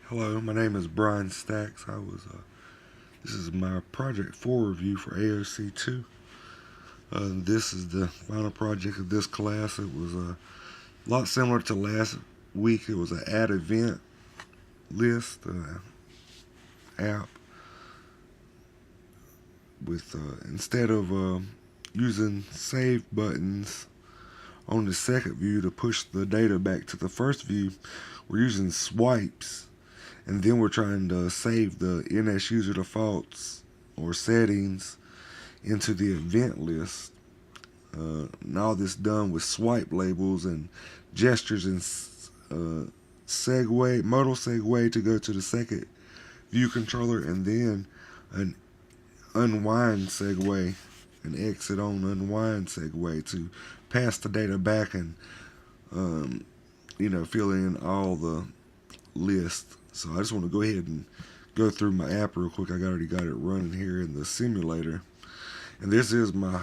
Hello, my name is Brian Stacks. This is my project 4 review for AOC2. This is the final project of this class. It was a lot similar to last week. It was an add event list app with instead of using save buttons on the second view to push the data back to the first view, we're using swipes. And then we're trying to save the NS user defaults or settings into the event list. And all this done with swipe labels and gestures and modal segue to go to the second view controller, and then an unwind segue, an exit on unwind segue to pass the data back and fill in all the list. So I just want to go ahead and go through my app real quick. I already got it running here in the simulator. And this is my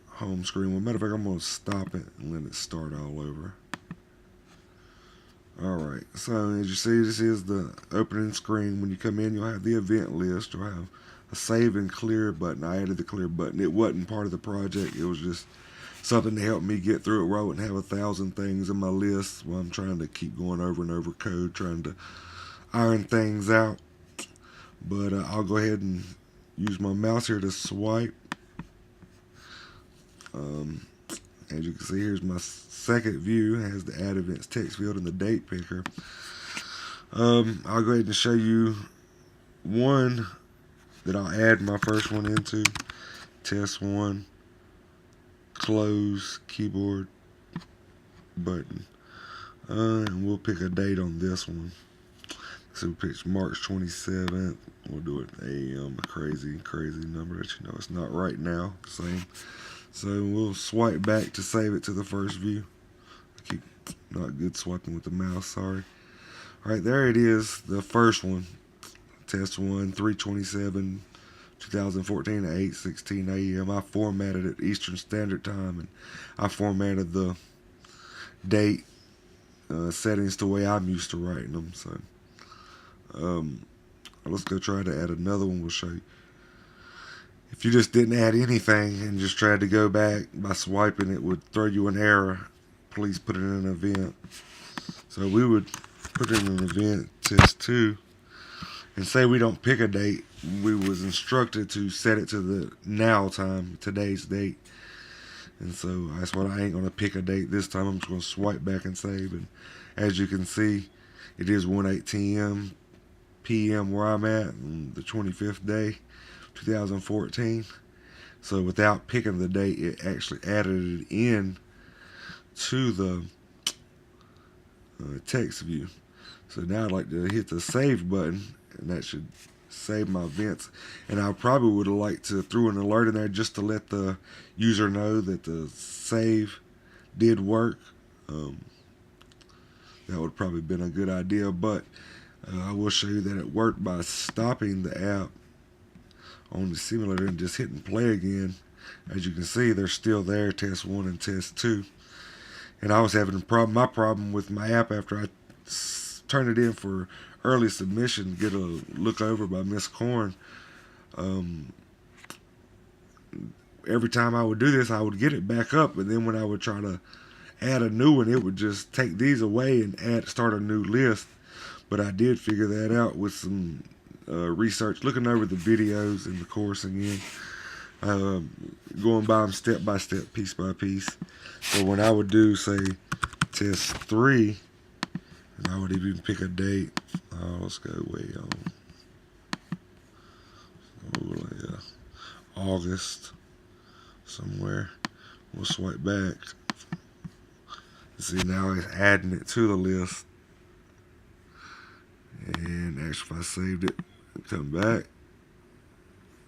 home screen. Well, matter of fact, I'm going to stop it and let it start all over. Alright, so as you see, this is the opening screen. When you come in, you'll have the event list. You'll have a save and clear button. I added the clear button. It wasn't part of the project. It was just something to help me get through it where I wouldn't have 1,000 things in my list while I'm trying to keep going over and over code, trying to iron things out. But I'll go ahead and use my mouse here to swipe. As you can see, here's my second view. It has the add events text field and the date picker. I'll go ahead and show you one that I'll add my first one into. Test one. Close keyboard button. And we'll pick a date on this one. So we picked March 27th. We'll do it AM, a crazy number that you know it's not right now. Same. So we'll swipe back to save it to the first view. I keep not good swiping with the mouse, sorry. Alright, there it is, the first one. Test 1, 3/27, 2014 at 8:16 AM. I formatted it Eastern Standard Time, and I formatted the date settings the way I'm used to writing them. So let's go try to add another one. We'll show you. If you just didn't add anything and just tried to go back by swiping, it would throw you an error. Please put it in an event. So we would put in an event, test 2, and say we don't pick a date. We was instructed to set it to the now time, today's date. And so that's why I ain't going to pick a date this time. I'm just going to swipe back and save. And as you can see, it is 1:18 p.m. where I'm at on the 25th day, 2014. So without picking the date, it actually added it in to the text view. So now I'd like to hit the save button, and that should save my events. And I probably would have liked to throw an alert in there just to let the user know that the save did work. That would probably have been a good idea, but I will show you that it worked by stopping the app on the simulator and just hitting play again. As you can see, they're still there, test 1 and test 2. And I was having my problem with my app after I turned it in for early submission, get a look over by Miss Korn. Every time I would do this, I would get it back up, and then when I would try to add a new one, it would just take these away and start a new list. But I did figure that out with some research, looking over the videos in the course again, going by them step by step, piece by piece. So when I would do, say, test 3, and I would even pick a date. Let's go way on. August somewhere. We'll swipe back. See, now it's adding it to the list. And actually, if I saved it and come back,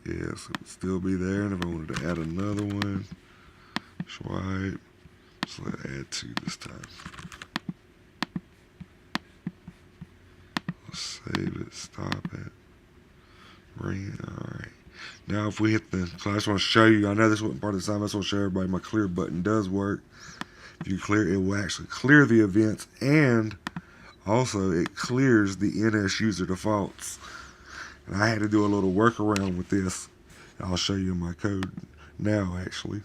yes, it would still be there. And if I wanted to add another one, swipe. So let's add 2 this time. Let's save it, stop it, bring it. Alright. Now if we hit the, so I just want to show you, I know this wasn't part of the time, I just want to show everybody my clear button does work. If you clear, it will actually clear the events and Also, it clears the NS user defaults. And I had to do a little workaround with this. I'll show you my code now, actually.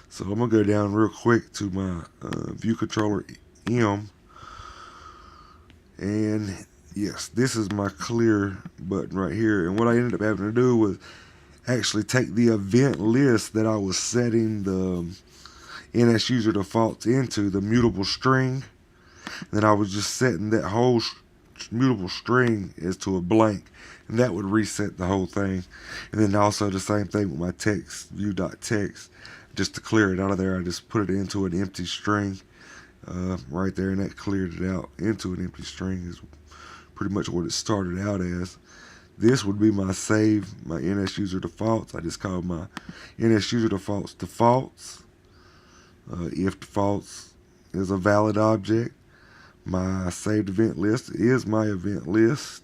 So I'm going to go down real quick to my view controller M. And yes, this is my clear button right here. And what I ended up having to do was actually take the event list that I was setting the NS user defaults into, the mutable string. Then I was just setting that whole mutable string as to a blank, and that would reset the whole thing. And then also the same thing with my text view.text. Just to clear it out of there, I just put it into an empty string right there, and that cleared it out into an empty string. Is pretty much what it started out as. This would be my save, my NS user defaults. I just called my NS user defaults defaults. If defaults is a valid object, my saved event list is my event list.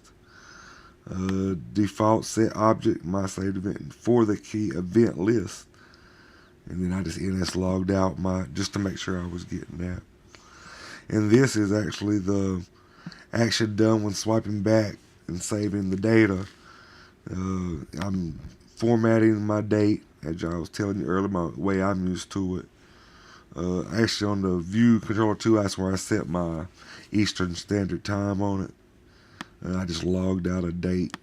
Default set object, my saved event for the key event list. And then I just NS logged out just to make sure I was getting that. And this is actually the action done when swiping back and saving the data. I'm formatting my date, as I was telling you earlier, my way I'm used to it. Actually, on the view controller 2, that's where I set my Eastern Standard Time on it. And I just logged out a date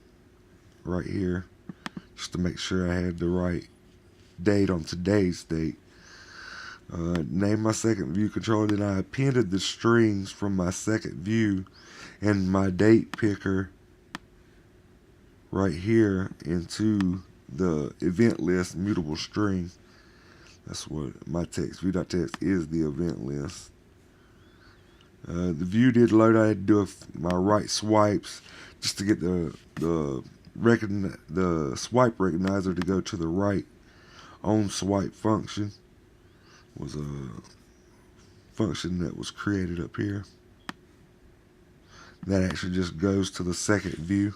right here just to make sure I had the right date on today's date. Named my second view controller, then I appended the strings from my second view and my date picker right here into the event list mutable string. That's what my text view.text is, the event list. The view did load. I had to do my right swipes just to get the swipe recognizer to go to the right. On swipe function was a function that was created up here. That actually just goes to the second view.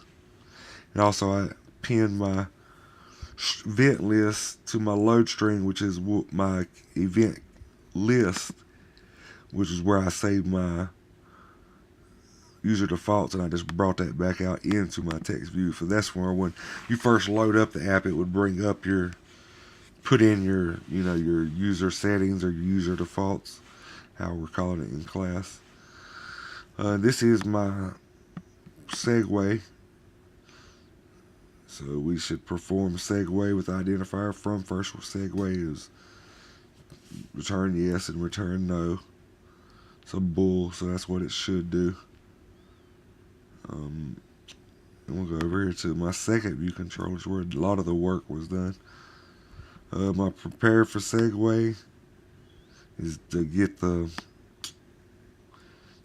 And also I pinned my event list to my load string, which is my event list, which is where I saved my user defaults, and I just brought that back out into my text view. So that's where when you first load up the app, it would bring up put in your user settings or your user defaults, how we're calling it in class. This is my segue. So we should perform segue with identifier from first segue is return yes and return no. So bool, so that's what it should do. And we'll go over here to my second view controllers where a lot of the work was done. My prepare for segue is to get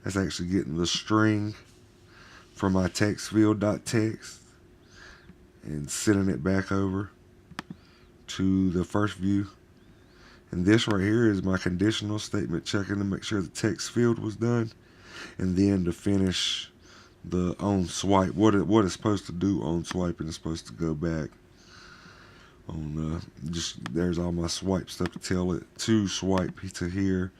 that's actually getting the string from my text field.text and sending it back over to the first view. And this right here is my conditional statement, checking to make sure the text field was done, and then to finish the on swipe. What it's supposed to do on swiping is supposed to go back on there's all my swipe stuff to tell it to swipe to here.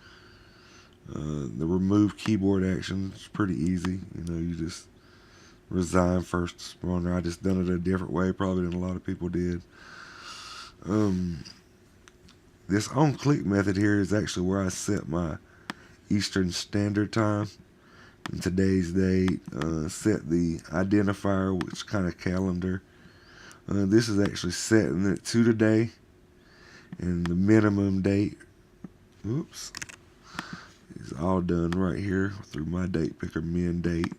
The remove keyboard action is pretty easy. You just resign first spawner. I just done it a different way probably than a lot of people did. This on click method here is actually where I set my Eastern Standard Time and today's date. Set the identifier, which kind of calendar. This is actually setting it to today, and the minimum date. Oops. Is all done right here through my date picker min date.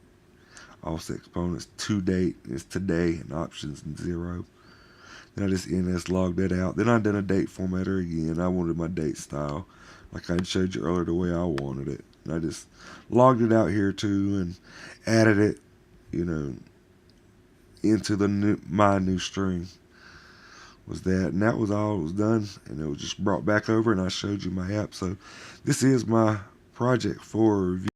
Offset exponents to date is today and options 0. Then I just NS logged that out. Then I done a date formatter again. I wanted my date style like I showed you earlier the way I wanted it. And I just logged it out here too and added it, into my new string. Was that, and that was all it was done, and it was just brought back over, and I showed you my app. So this is my project 4 review.